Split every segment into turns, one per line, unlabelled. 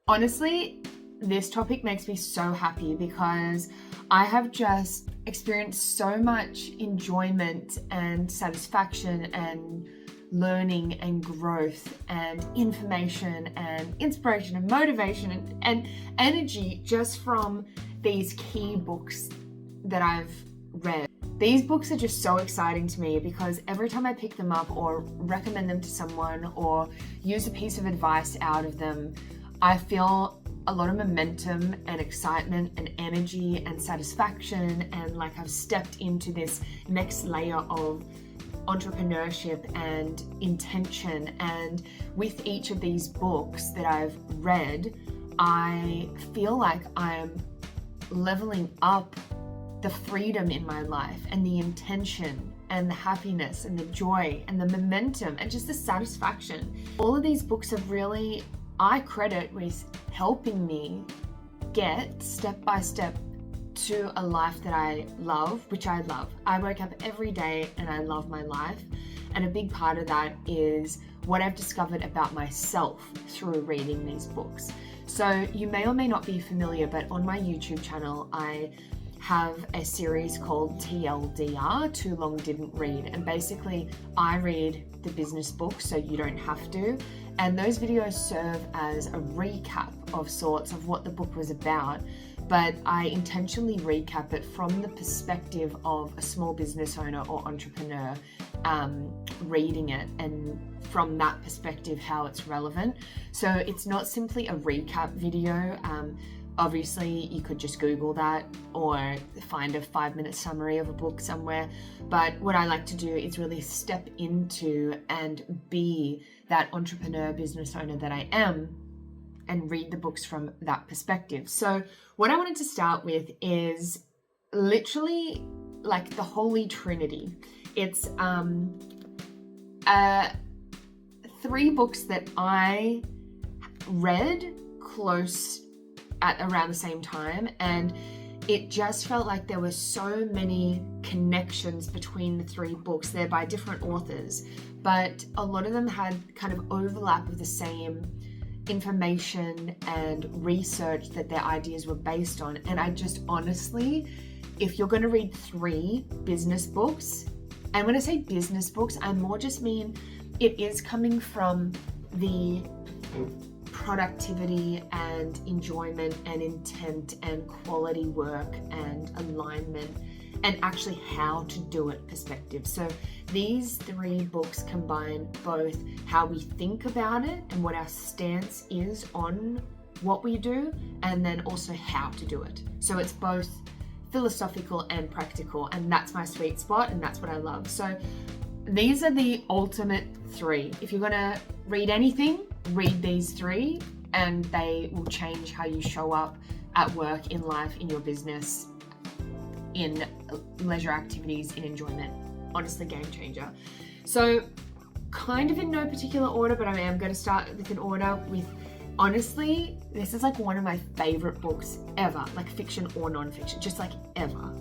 Honestly, this topic makes me so happy because I have just experienced so much enjoyment and satisfaction and learning and growth and information and inspiration and motivation and energy just from these key books that I've read. These books are just so exciting to me because every time I pick them up or recommend them to someone or use a piece of advice out of them, I feel a lot of momentum and excitement and energy and satisfaction, and like I've stepped into this next layer of entrepreneurship and intention. And with each of these books that I've read, I feel like I'm leveling up the freedom in my life and the intention and the happiness and the joy and the momentum and just the satisfaction. All of these books have really, I credit with helping me get step by step to a life that I love, which I love. I wake up every day and I love my life. And a big part of that is what I've discovered about myself through reading these books. So you may or may not be familiar, but on my YouTube channel, I have a series called TLDR, Too Long Didn't Read. And basically I read the business books so you don't have to. And those videos serve as a recap of sorts of what the book was about. But I intentionally recap it from the perspective of a small business owner or entrepreneur reading it, and from that perspective, how it's relevant. So it's not simply a recap video. Obviously, you could just Google that or find a 5-minute summary of a book somewhere. But what I like to do is really step into and be that entrepreneur business owner that I am and read the books from that perspective. So what I wanted to start with is literally like the Holy Trinity. It's 3 books that I read close at around the same time, and it just felt like there were so many connections between the 3 books. They're by different authors, but a lot of them had kind of overlap of the same information and research that their ideas were based on. And I just honestly, if you're going to read 3 business books, and when I say business books, I more just mean it is coming from the productivity and enjoyment and intent and quality work and alignment and actually how to do it perspective. So these 3 books combine both how we think about it and what our stance is on what we do, and then also how to do it. So it's both philosophical and practical, and that's my sweet spot, and that's what I love. So these are the ultimate 3. If you're gonna read anything, read these 3, and they will change how you show up at work, in life, in your business, in leisure activities, in enjoyment. Honestly, game changer. So kind of in no particular order, but I am going to start with an order with, honestly, this is like one of my favorite books ever, like fiction or non-fiction, just like ever.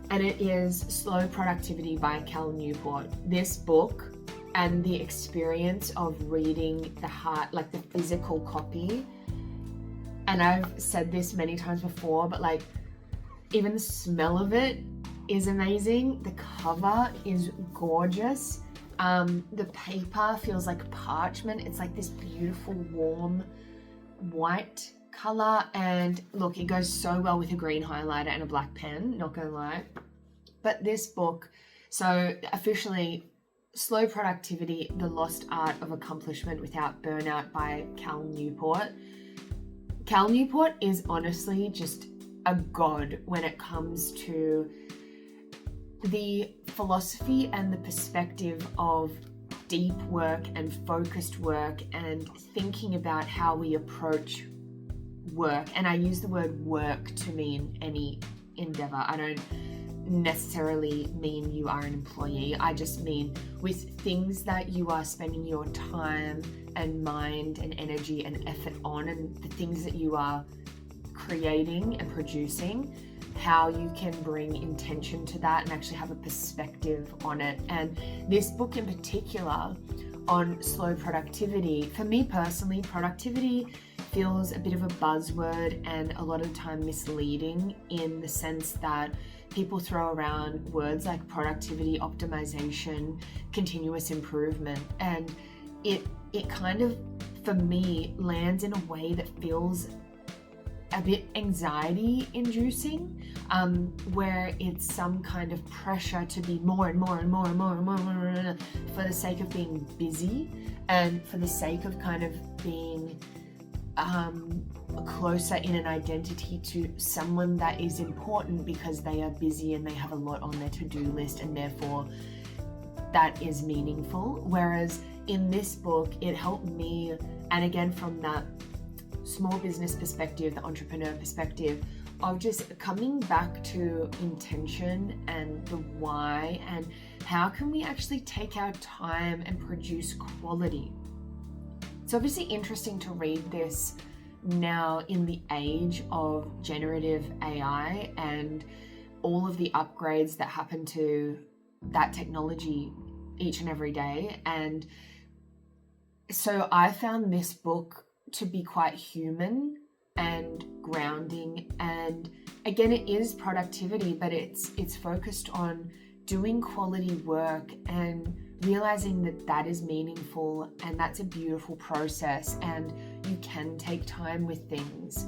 And it is Slow Productivity by Cal Newport. This book and the experience of reading like the physical copy, and I've said this many times before, but like even the smell of it is amazing. The cover is gorgeous. The paper feels like parchment. It's like this beautiful warm white color, and look, it goes so well with a green highlighter and a black pen, not gonna lie. But this book, so officially Slow Productivity, The Lost Art of Accomplishment Without Burnout by Cal Newport. Cal Newport is honestly just a god when it comes to the philosophy and the perspective of deep work and focused work and thinking about how we approach work. And I use the word work to mean any endeavor. I don't necessarily mean you are an employee. I just mean with things that you are spending your time and mind and energy and effort on, and the things that you are creating and producing, how you can bring intention to that and actually have a perspective on it. And this book in particular on slow productivity, for me personally, productivity feels a bit of a buzzword and a lot of the time misleading, in the sense that people throw around words like productivity, optimization, continuous improvement, and it kind of, for me, lands in a way that feels a bit anxiety inducing, where it's some kind of pressure to be more and more and more and more and more, for the sake of being busy and for the sake of kind of being closer in an identity to someone that is important because they are busy and they have a lot on their to-do list, and therefore that is meaningful. Whereas in this book, it helped me, and again from that small business perspective, the entrepreneur perspective, of just coming back to intention and the why, and how can we actually take our time and produce quality. It's obviously interesting to read this now in the age of generative AI and all of the upgrades that happen to that technology each and every day. And so I found this book to be quite human and grounding, and again, it is productivity, but it's focused on doing quality work and realizing that that is meaningful, and that's a beautiful process, and you can take time with things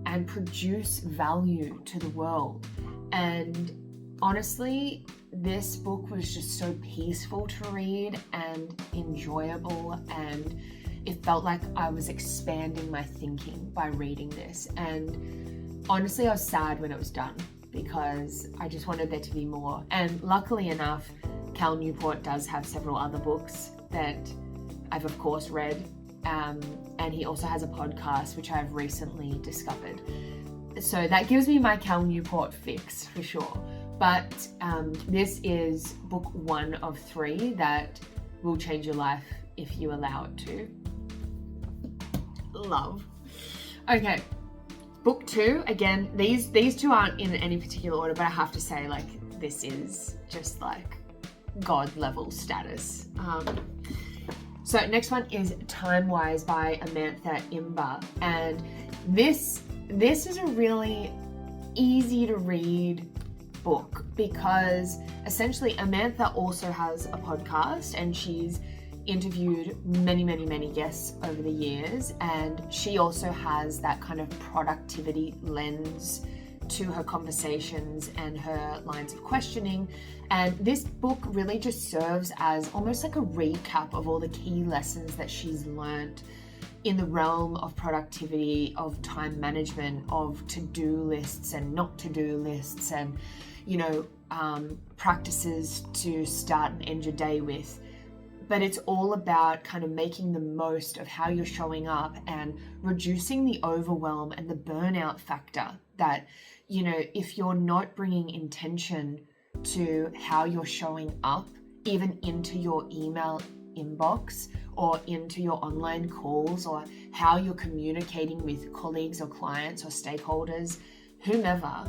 and produce value to the world. And honestly, this book was just so peaceful to read and enjoyable, and it felt like I was expanding my thinking by reading this. And honestly, I was sad when it was done because I just wanted there to be more. And luckily enough, Cal Newport does have several other books that I've of course read, and he also has a podcast which I've recently discovered. So that gives me my Cal Newport fix for sure. But this is book 1 of 3 that will change your life if you allow it to. Love. Okay, book 2, again, these two aren't in any particular order, but I have to say, like, this is just like God level status. So next one is Time Wise by Amantha Imber, and this is a really easy to read book because essentially Amantha also has a podcast, and she's interviewed many guests over the years, and she also has that kind of productivity lens to her conversations and her lines of questioning. And this book really just serves as almost like a recap of all the key lessons that she's learned in the realm of productivity, of time management, of to-do lists and not to-do lists, and practices to start and end your day with. But it's all about kind of making the most of how you're showing up and reducing the overwhelm and the burnout factor that, if you're not bringing intention to how you're showing up, even into your email inbox or into your online calls, or how you're communicating with colleagues or clients or stakeholders, whomever,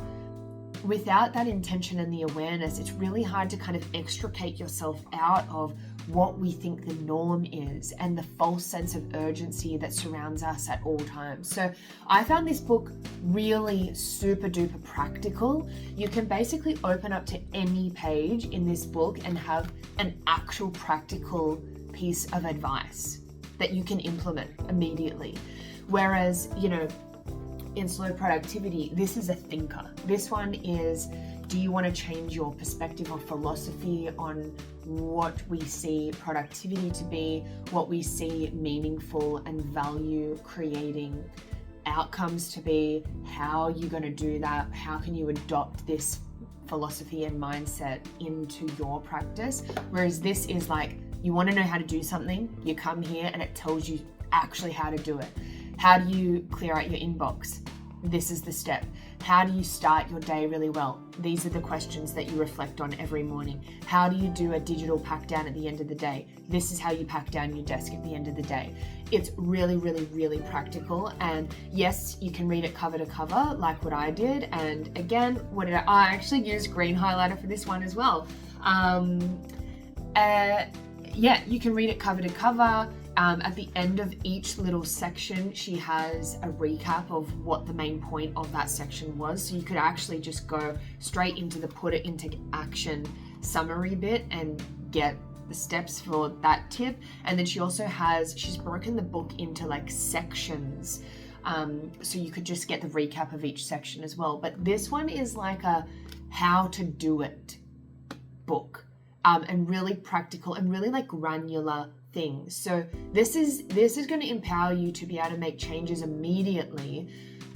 without that intention and the awareness, it's really hard to kind of extricate yourself out of what we think the norm is and the false sense of urgency that surrounds us at all times. So I found this book really super duper practical. You can basically open up to any page in this book and have an actual practical piece of advice that you can implement immediately. Whereas, in Slow Productivity, this is a thinker. This one is, do you want to change your perspective or philosophy on what we see productivity to be, what we see meaningful and value creating outcomes to be? How are you going to do that? How can you adopt this philosophy and mindset into your practice? Whereas this is like, you want to know how to do something, you come here and it tells you actually how to do it. How do you clear out your inbox? This is the step. How do you start your day really well? These are the questions that you reflect on every morning. How do you do a digital pack down at the end of the day? This is how you pack down your desk at the end of the day. It's really, really, really practical. And yes, you can read it cover to cover like what I did. And again, I actually used green highlighter for this one as well. You can read it cover to cover. At the end of each little section, she has a recap of what the main point of that section was. So you could actually just go straight into the put it into action summary bit and get the steps for that tip. And then she's broken the book into like sections. So you could just get the recap of each section as well. But this one is like a how to do it book, and really practical and really like granular things. So this is going to empower you to be able to make changes immediately,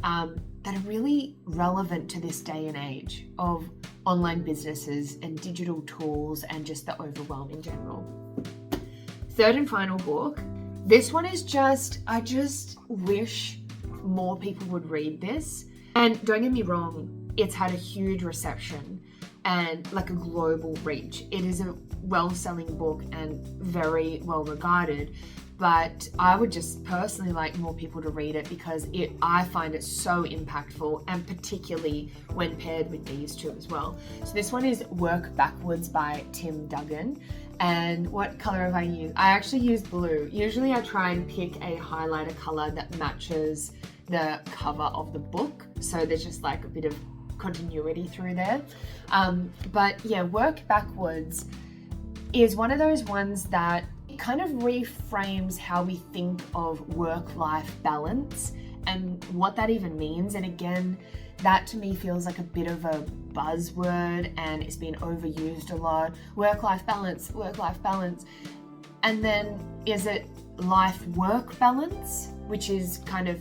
that are really relevant to this day and age of online businesses and digital tools and just the overwhelm in general. Third and final book. This one is I just wish more people would read this. And don't get me wrong, it's had a huge reception and like a global reach. It is a well-selling book and very well regarded, but I would just personally like more people to read it because I find it so impactful, and particularly when paired with these two as well. So this one is Work Backwards by Tim Duggan. And what color have I used? I actually used blue. Usually I try and pick a highlighter color that matches the cover of the book, so there's just like a bit of continuity through there. But yeah, Work Backwards is one of those ones that kind of reframes how we think of work-life balance and what that even means. And again, that to me feels like a bit of a buzzword and it's been overused a lot. Work-life balance, work-life balance. And then is it life-work balance, which is kind of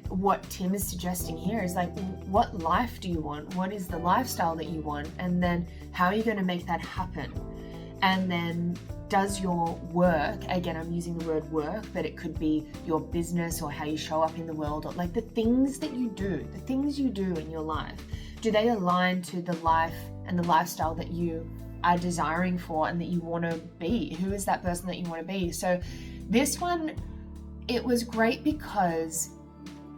what Tim is suggesting here, is like, what life do you want? What is the lifestyle that you want? And then how are you going to make that happen? And then does your work, again, I'm using the word work, but it could be your business or how you show up in the world, or like the things that you do, the things you do in your life, do they align to the life and the lifestyle that you are desiring for and that you want to be? Who is that person that you want to be? So this one, it was great because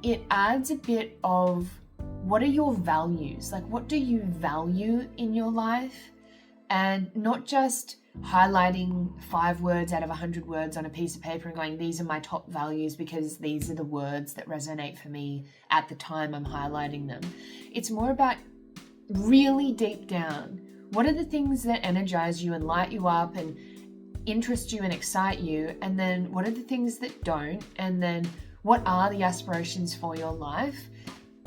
it adds a bit of what are your values? Like, what do you value in your life? And not just highlighting 5 words out of 100 words on a piece of paper and going, these are my top values because these are the words that resonate for me at the time I'm highlighting them. It's more about really deep down, what are the things that energize you and light you up and interest you and excite you? And then what are the things that don't? And then what are the aspirations for your life?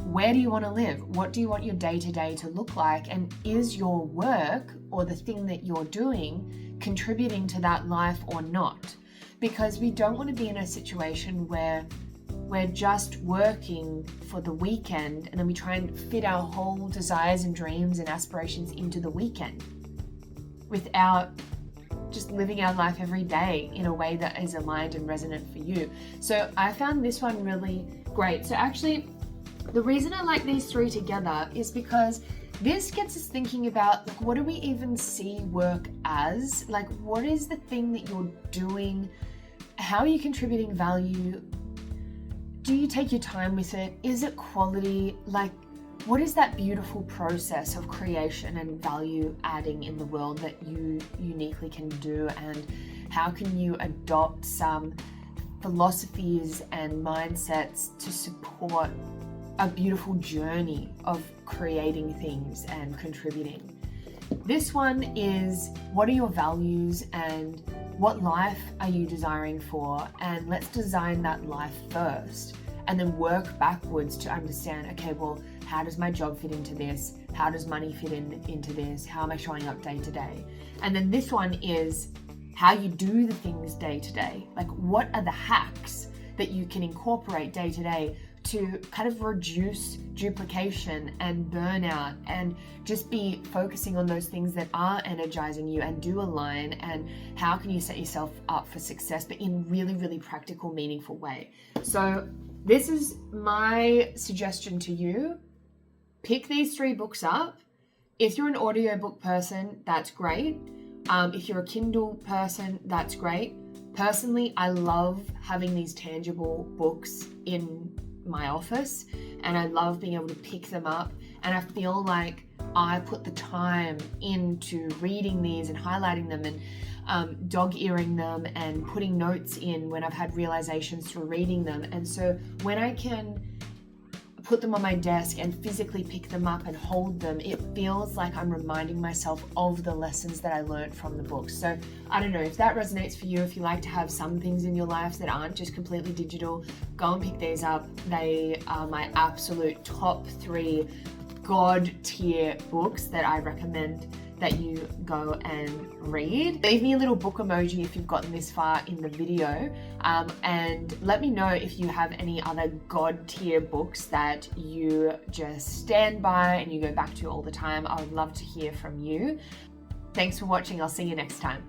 Where do you want to live? What do you want your day-to-day to look like? And is your work or the thing that you're doing contributing to that life or not? Because we don't want to be in a situation where we're just working for the weekend and then we try and fit our whole desires and dreams and aspirations into the weekend without just living our life every day in a way that is aligned and resonant for you. So I found this one really great. So actually, the reason I like these 3 together is because this gets us thinking about, like, what do we even see work as? Like, what is the thing that you're doing? How are you contributing value? Do you take your time with it? Is it quality? Like, what is that beautiful process of creation and value adding in the world that you uniquely can do? And how can you adopt some philosophies and mindsets to support a beautiful journey of creating things and contributing? This one is, what are your values and what life are you desiring for? And let's design that life first and then work backwards to understand, okay, well, how does my job fit into this? How does money fit into this? How am I showing up day to day? And then this one is how you do the things day to day. Like, what are the hacks that you can incorporate day to day to kind of reduce duplication and burnout and just be focusing on those things that are energizing you and do align, and how can you set yourself up for success, but in really, really practical, meaningful way. So this is my suggestion to you. Pick these 3 books up. If you're an audiobook person, that's great. If you're a Kindle person, that's great. Personally, I love having these tangible books in my office, and I love being able to pick them up, and I feel like I put the time into reading these and highlighting them and dog-earing them and putting notes in when I've had realizations through reading them. And so when I can put them on my desk and physically pick them up and hold them, it feels like I'm reminding myself of the lessons that I learned from the books. So I don't know if that resonates for you. If you like to have some things in your life that aren't just completely digital, go and pick these up. They are my absolute top 3 God tier books that I recommend that you go and read. Leave me a little book emoji if you've gotten this far in the video, and let me know if you have any other God tier books that you just stand by and you go back to all the time. I would love to hear from you. Thanks for watching. I'll see you next time.